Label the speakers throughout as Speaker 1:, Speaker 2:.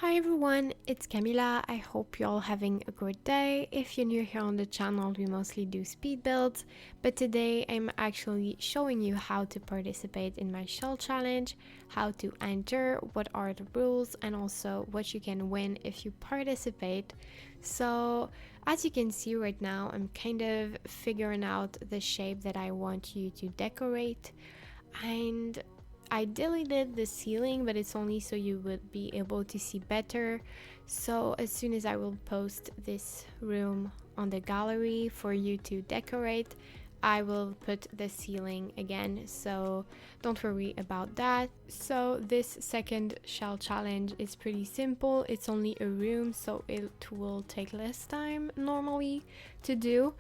Speaker 1: Hi everyone, it's Kamila. I hope you're all having a good day. If you're new here on the channel, we mostly do speed builds, but today I'm actually showing you how to participate in my shell challenge, how to enter, what are the rules, and also what you can win if you participate. So as you can see right now, I'm kind of figuring out the shape that I want you to decorate, and I deleted the ceiling, but it's only so you would be able to see better. So as soon as I will post this room on the gallery for you to decorate, I will put the ceiling again, so don't worry about that. So this second shell challenge is pretty simple. It's only a room, so it will take less time normally to do,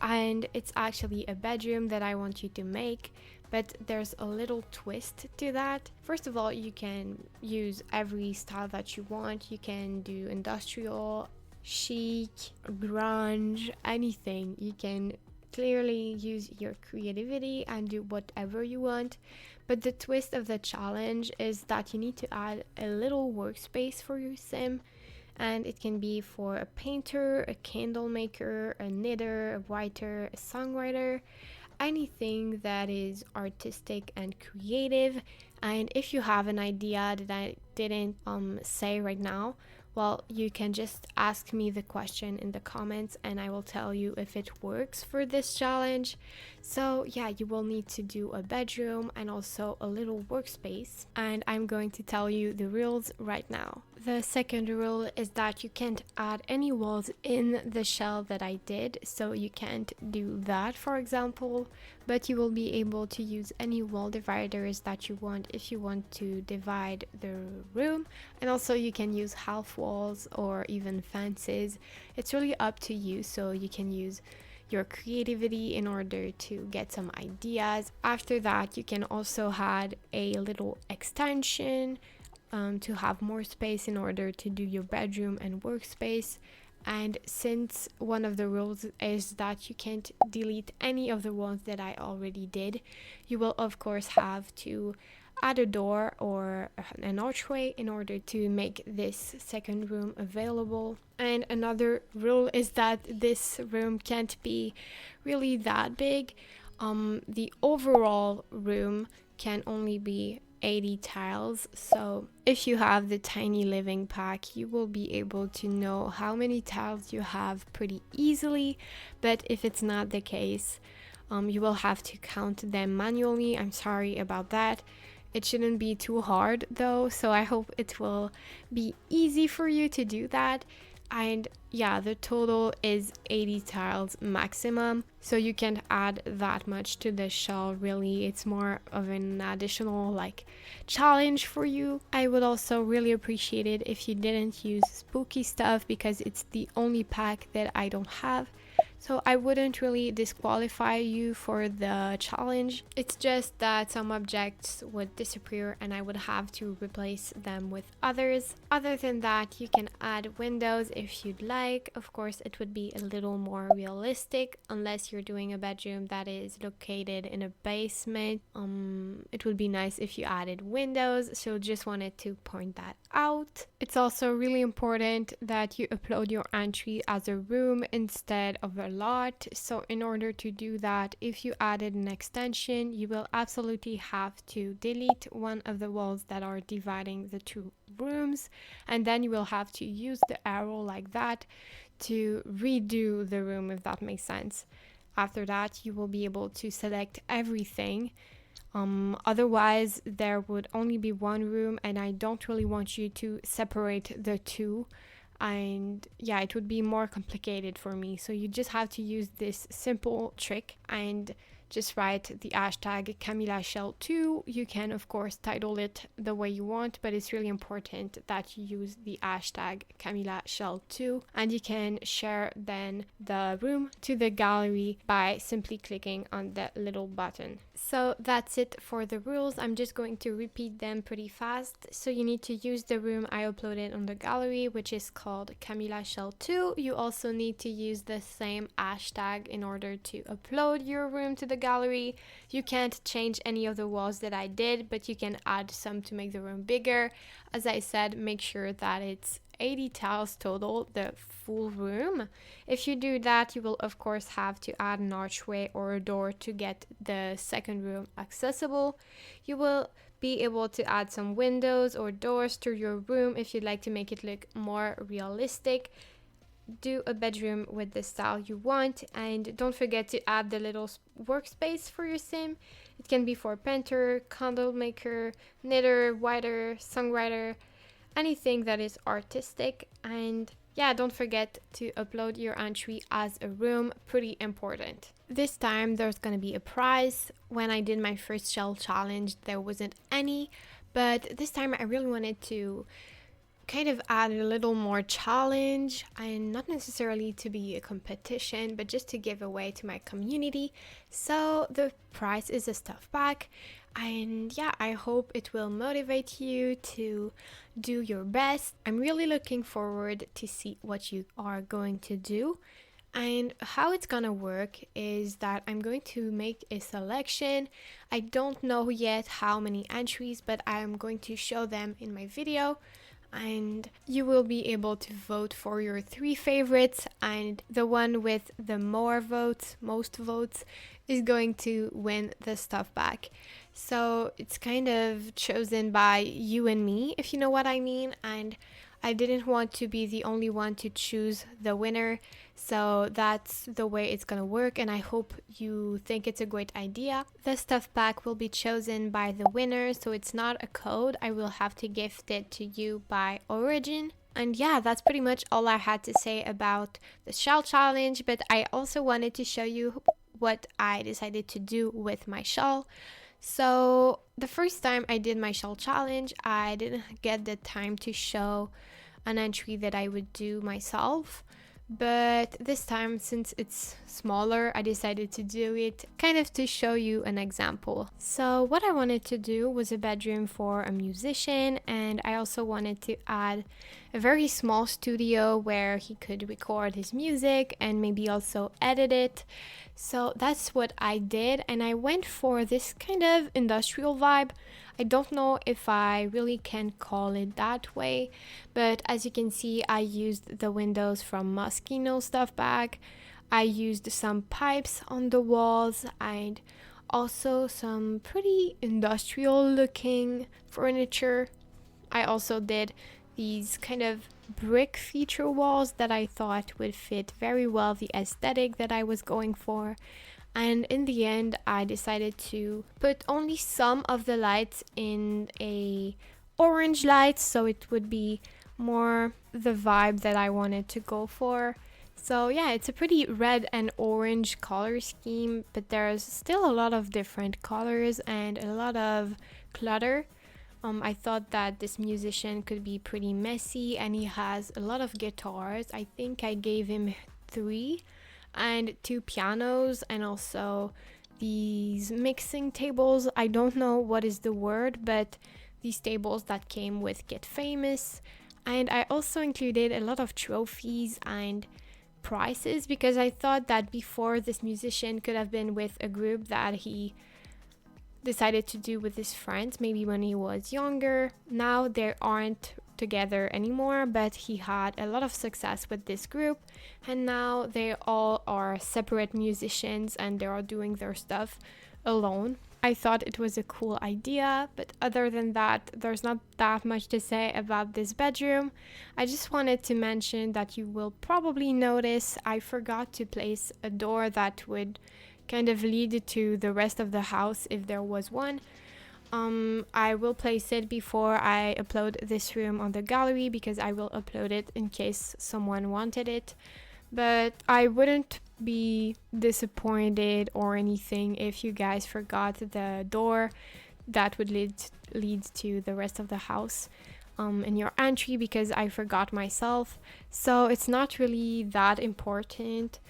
Speaker 1: and it's actually a bedroom that I want you to make, but there's a little twist to that. First of all, you can use every style that you want. You can do industrial, chic, grunge, anything. You can clearly use your creativity and do whatever you want. But the twist of the challenge is that you need to add a little workspace for your sim, and it can be for a painter, a candle maker, a knitter, a writer, a songwriter, anything that is artistic and creative. And if you have an idea that I didn't say right now, well, you can just ask me the question in the comments and I will tell you if it works for this challenge. So yeah, you will need to do a bedroom and also a little workspace, and I'm going to tell you the rules right now. The second rule is that you can't add any walls in the shell that I did, so you can't do that, for example, but you will be able to use any wall dividers that you want if you want to divide the room. And also you can use half walls or even fences. It's really up to you, so you can use your creativity in order to get some ideas. After that, you can also add a little extension to have more space in order to do your bedroom and workspace. And since one of the rules is that you can't delete any of the ones that I already did, you will of course have to add a door or an archway in order to make this second room available. And another rule is that this room can't be really that big. The overall room can only be 80 tiles, so if you have the tiny living pack, you will be able to know how many tiles you have pretty easily. But if it's not the case, you will have to count them manually. I'm sorry about that. It shouldn't be too hard though, so I hope it will be easy for you to do that. And yeah, the total is 80 tiles maximum, so you can't add that much to the shell really. It's more of an additional challenge for you. I would also really appreciate it if you didn't use spooky stuff, because it's the only pack that I don't have. So I wouldn't really disqualify you for the challenge. It's just that some objects would disappear and I would have to replace them with others. Other than that, you can add windows if you'd like. Of course, it would be a little more realistic unless you're doing a bedroom that is located in a basement. It would be nice if you added windows, so just wanted to point that out. It's also really important that you upload your entry as a room instead of a lot. So in order to do that, if you added an extension, you will absolutely have to delete one of the walls that are dividing the two rooms, and then you will have to use the arrow like that to redo the room, if that makes sense. After that, you will be able to select everything. Otherwise there would only be one room, and I don't really want you to separate the two, and yeah, it would be more complicated for me. So you just have to use this simple trick and just write the hashtag Kamila Shell 2. You can of course title it the way you want, but it's really important that you use the hashtag Kamila Shell 2, and you can share then the room to the gallery by simply clicking on the little button. So that's it for the rules. I'm just going to repeat them pretty fast. So you need to use the room I uploaded on the gallery, which is called Kamila Shell 2. You also need to use the same hashtag in order to upload your room to the gallery. You can't change any of the walls that I did, but you can add some to make the room bigger. As I said, make sure that it's 80 tiles total, the full room. If you do that, you will of course have to add an archway or a door to get the second room accessible. You will be able to add some windows or doors to your room if you'd like to make it look more realistic. Do a bedroom with the style you want, and don't forget to add the little workspace for your sim. It can be for painter, candle maker, knitter, writer, songwriter, anything that is artistic. And yeah, don't forget to upload your entry as a room, pretty important. This time there's gonna be a prize. When I did my first shell challenge there wasn't any, but this time I really wanted to kind of add a little more challenge, and not necessarily to be a competition, but just to give away to my community. So the prize is a stuff bag, and yeah, I hope it will motivate you to do your best. I'm really looking forward to see what you are going to do. And how it's gonna work is that I'm going to make a selection. I don't know yet how many entries, but I'm going to show them in my video, and you will be able to vote for your 3 favorites, and the one with the most votes is going to win the stuff back. So it's kind of chosen by you and me, if you know what I mean, and I didn't want to be the only one to choose the winner. So that's the way it's gonna work, and I hope you think it's a great idea. The stuff pack will be chosen by the winner, so it's not a code. I will have to gift it to you by origin. And yeah, that's pretty much all I had to say about the shell challenge, but I also wanted to show you what I decided to do with my shell. So the first time I did my shell challenge, I didn't get the time to show an entry that I would do myself. But this time, since it's smaller, I decided to do it kind of to show you an example. So what I wanted to do was a bedroom for a musician, and I also wanted to add a very small studio where he could record his music and maybe also edit it. So that's what I did, and I went for this kind of industrial vibe. I don't know if I really can call it that way, but as you can see, I used the windows from Moschino stuff bag. I used some pipes on the walls and also some pretty industrial looking furniture. I also did these kind of brick feature walls that I thought would fit very well the aesthetic that I was going for. And in the end, I decided to put only some of the lights in a orange light, so it would be more the vibe that I wanted to go for. So yeah, it's a pretty red and orange color scheme, but there's still a lot of different colors and a lot of clutter. I thought that this musician could be pretty messy, and he has a lot of guitars. I think I gave him 3 and 2 pianos, and also these mixing tables. I don't know what is the word, but these tables that came with Get Famous. And I also included a lot of trophies and prizes, because I thought that before, this musician could have been with a group that he decided to do with his friends, maybe when he was younger. Now they aren't together anymore, but he had a lot of success with this group, and now they all are separate musicians and they are doing their stuff alone. I thought it was a cool idea, but other than that, there's not that much to say about this bedroom. I just wanted to mention that you will probably notice I forgot to place a door that would kind of lead to the rest of the house if there was one. I will place it before I upload this room on the gallery, because I will upload it in case someone wanted it. But I wouldn't be disappointed or anything if you guys forgot the door that would lead to the rest of the house in your entry, because I forgot myself. So it's not really that important.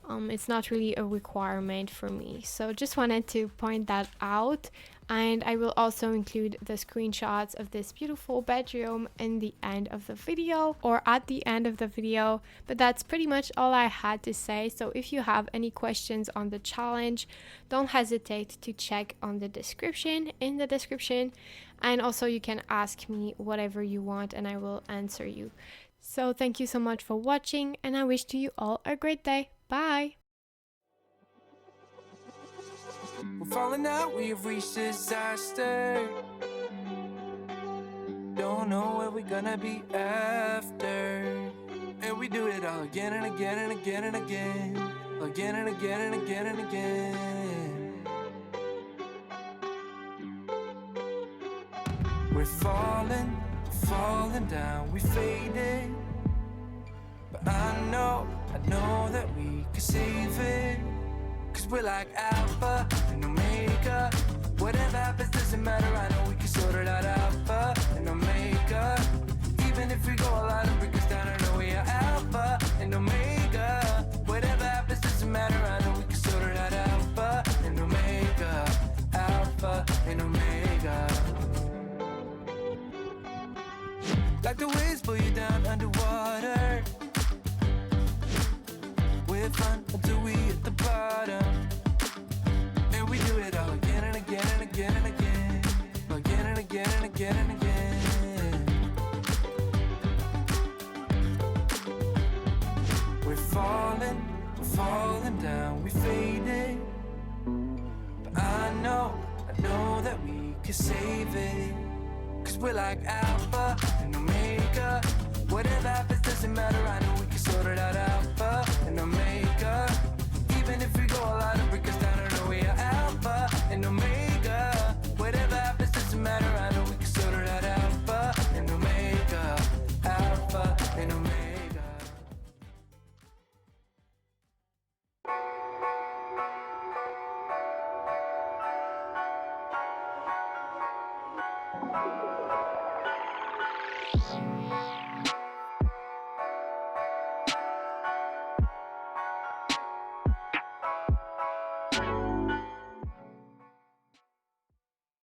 Speaker 1: It's not really a requirement for me. So just wanted to point that out. And I will also include the screenshots of this beautiful bedroom in the end of the video, or at the end of the video. But that's pretty much all I had to say. So if you have any questions on the challenge, don't hesitate to check on the description, in the description. And also you can ask me whatever you want and I will answer you. So thank you so much for watching, and I wish to you all a great day. Bye!
Speaker 2: We're falling out, we have reached disaster. Don't know where we're gonna be after. And we do it all again and again and again and again. Again and again and again and again. We're falling, falling down, we faded. But I know that we can save it. Cause we're like Alpha and Omega. Whatever happens doesn't matter, I know we can sort it out. Alpha and Omega. Even if we go a lot and break us down, I know we are Alpha and Omega. Whatever happens doesn't matter, I know we can sort it out. Alpha and Omega. Alpha and Omega. Like the waves pull you down underwater. We're fun until we hit the bottom. And we do it all again and again and again and again. Again and again and again and again. We're falling down, we faded. But I know that we can save it. Cause we're like Alpha and Omega.